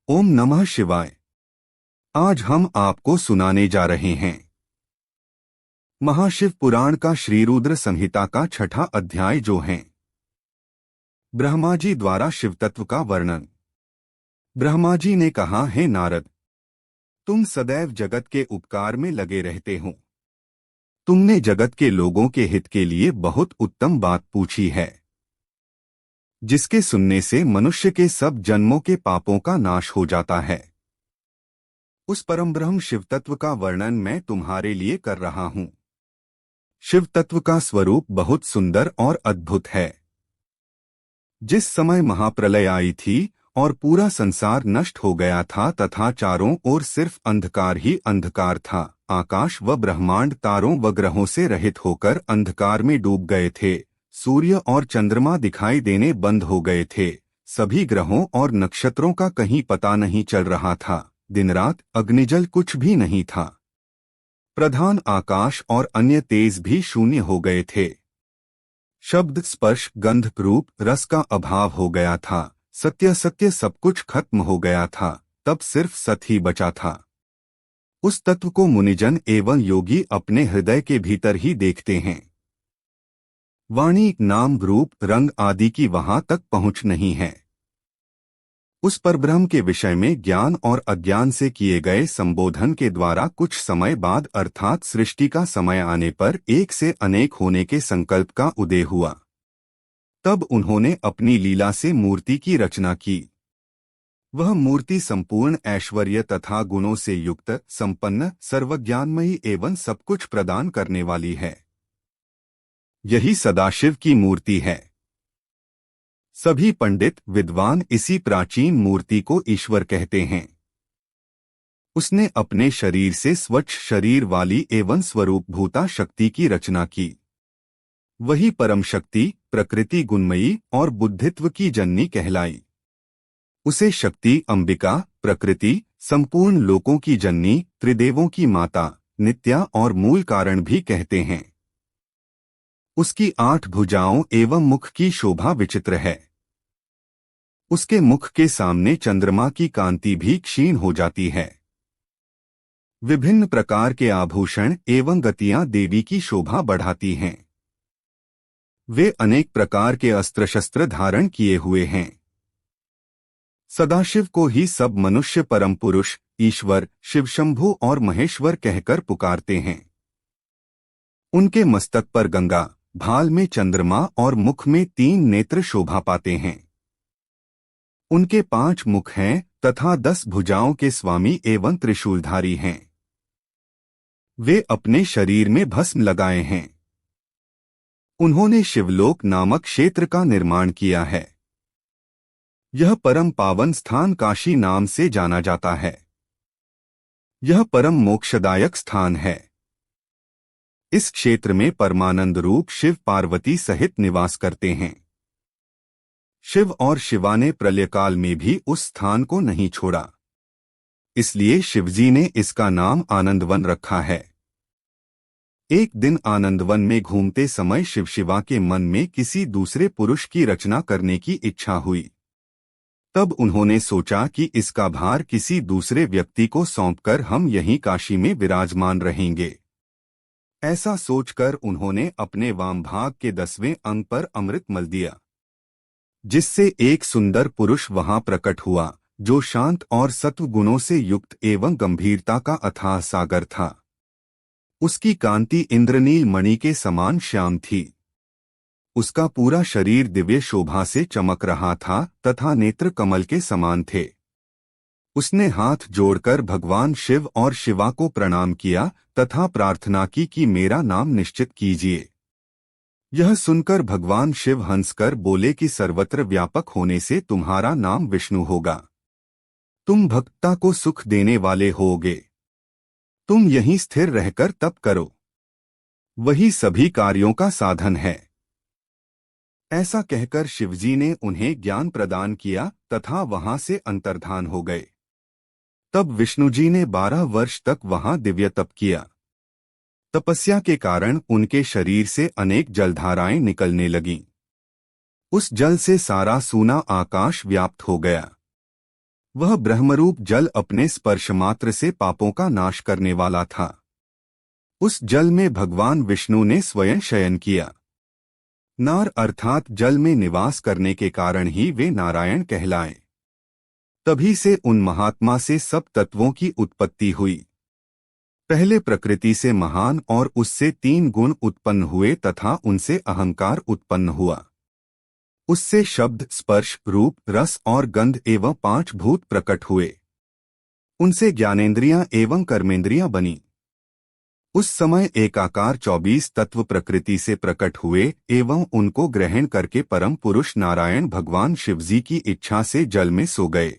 ओम नमः शिवाय। आज हम आपको सुनाने जा रहे हैं महाशिव पुराण का श्रीरुद्र संहिता का छठा अध्याय, जो है ब्रह्मा जी द्वारा शिव तत्व का वर्णन। ब्रह्मा जी ने कहा, हे नारद, तुम सदैव जगत के उपकार में लगे रहते हो। तुमने जगत के लोगों के हित के लिए बहुत उत्तम बात पूछी है, जिसके सुनने से मनुष्य के सब जन्मों के पापों का नाश हो जाता है। उस परम ब्रह्म शिव तत्व का वर्णन मैं तुम्हारे लिए कर रहा हूं। शिव तत्व का स्वरूप बहुत सुंदर और अद्भुत है। जिस समय महाप्रलय आई थी और पूरा संसार नष्ट हो गया था तथा चारों ओर सिर्फ अंधकार ही अंधकार था, आकाश व ब्रह्मांड तारों व ग्रहों से रहित होकर अंधकार में डूब गए थे। सूर्य और चंद्रमा दिखाई देने बंद हो गए थे। सभी ग्रहों और नक्षत्रों का कहीं पता नहीं चल रहा था। दिन रात अग्निजल कुछ भी नहीं था। प्रधान आकाश और अन्य तेज भी शून्य हो गए थे। शब्द, स्पर्श, गंध, रूप, रस का अभाव हो गया था। सत्य सत्य सब कुछ खत्म हो गया था। तब सिर्फ सत ही बचा था। उस तत्व को मुनिजन एवं योगी अपने हृदय के भीतर ही देखते हैं। वाणी, नाम, रूप, रंग आदि की वहां तक पहुंच नहीं है। उस परब्रह्म के विषय में ज्ञान और अज्ञान से किए गए संबोधन के द्वारा कुछ समय बाद अर्थात सृष्टि का समय आने पर एक से अनेक होने के संकल्प का उदय हुआ। तब उन्होंने अपनी लीला से मूर्ति की रचना की। वह मूर्ति संपूर्ण ऐश्वर्य तथा गुणों से युक्त, संपन्न, सर्वज्ञानमयी एवं सब कुछ प्रदान करने वाली है। यही सदाशिव की मूर्ति है। सभी पंडित विद्वान इसी प्राचीन मूर्ति को ईश्वर कहते हैं। उसने अपने शरीर से स्वच्छ शरीर वाली एवं स्वरूप भूता शक्ति की रचना की। वही परम शक्ति, प्रकृति गुणमयी और बुद्धित्व की जननी कहलाई। उसे शक्ति, अंबिका, प्रकृति, संपूर्ण लोकों की जननी, त्रिदेवों की माता, नित्या और मूल कारण भी कहते हैं। उसकी 8 भुजाओं एवं मुख की शोभा विचित्र है। उसके मुख के सामने चंद्रमा की कांति भी क्षीण हो जाती है। विभिन्न प्रकार के आभूषण एवं गतियां देवी की शोभा बढ़ाती हैं। वे अनेक प्रकार के अस्त्र शस्त्र धारण किए हुए हैं। सदाशिव को ही सब मनुष्य परम पुरुष, ईश्वर, शिवशंभु और महेश्वर कहकर पुकारते हैं। उनके मस्तक पर गंगा, भाल में चंद्रमा और मुख में 3 नेत्र शोभा पाते हैं। उनके 5 मुख हैं तथा 10 भुजाओं के स्वामी एवं त्रिशूलधारी हैं। वे अपने शरीर में भस्म लगाए हैं। उन्होंने शिवलोक नामक क्षेत्र का निर्माण किया है। यह परम पावन स्थान काशी नाम से जाना जाता है। यह परम मोक्षदायक स्थान है। इस क्षेत्र में परमानंद रूप शिव पार्वती सहित निवास करते हैं। शिव और शिवा ने प्रलयकाल में भी उस स्थान को नहीं छोड़ा, इसलिए शिवजी ने इसका नाम आनंदवन रखा है। एक दिन आनंदवन में घूमते समय शिव शिवा के मन में किसी दूसरे पुरुष की रचना करने की इच्छा हुई। तब उन्होंने सोचा कि इसका भार किसी दूसरे व्यक्ति को सौंपकर हम यहीं काशी में विराजमान रहेंगे। ऐसा सोचकर उन्होंने अपने वाम भाग के 10वें अंग पर अमृत मल दिया, जिससे एक सुंदर पुरुष वहां प्रकट हुआ, जो शांत और सत्व गुणों से युक्त एवं गंभीरता का अथाह सागर था। उसकी कांति इंद्रनील मणि के समान श्याम थी। उसका पूरा शरीर दिव्य शोभा से चमक रहा था तथा नेत्र कमल के समान थे। उसने हाथ जोड़कर भगवान शिव और शिवा को प्रणाम किया तथा प्रार्थना की कि मेरा नाम निश्चित कीजिए। यह सुनकर भगवान शिव हंसकर बोले कि सर्वत्र व्यापक होने से तुम्हारा नाम विष्णु होगा। तुम भक्तता को सुख देने वाले होगे। तुम यहीं स्थिर रहकर तप करो। वही सभी कार्यों का साधन है। ऐसा कहकर शिवजी ने उन्हें ज्ञान प्रदान किया तथा वहां से अंतर्धान हो गए। तब विष्णुजी ने 12 वर्ष तक वहां दिव्य तप किया। तपस्या के कारण उनके शरीर से अनेक जलधाराएं निकलने लगीं। उस जल से सारा सूना आकाश व्याप्त हो गया। वह ब्रह्मरूप जल अपने स्पर्श मात्र से पापों का नाश करने वाला था। उस जल में भगवान विष्णु ने स्वयं शयन किया। नार अर्थात जल में निवास करने के कारण ही वे नारायण कहलाए। तभी से उन महात्मा से सब तत्वों की उत्पत्ति हुई। पहले प्रकृति से महान और उससे 3 गुण उत्पन्न हुए तथा उनसे अहंकार उत्पन्न हुआ। उससे शब्द, स्पर्श, रूप, रस और गंध एवं 5 भूत प्रकट हुए। उनसे ज्ञानेंद्रियां एवं कर्मेंद्रियां बनी। उस समय एकाकार 24 तत्व प्रकृति से प्रकट हुए एवं उनको ग्रहण करके परम पुरुष नारायण भगवान शिवजी की इच्छा से जल में सो गए।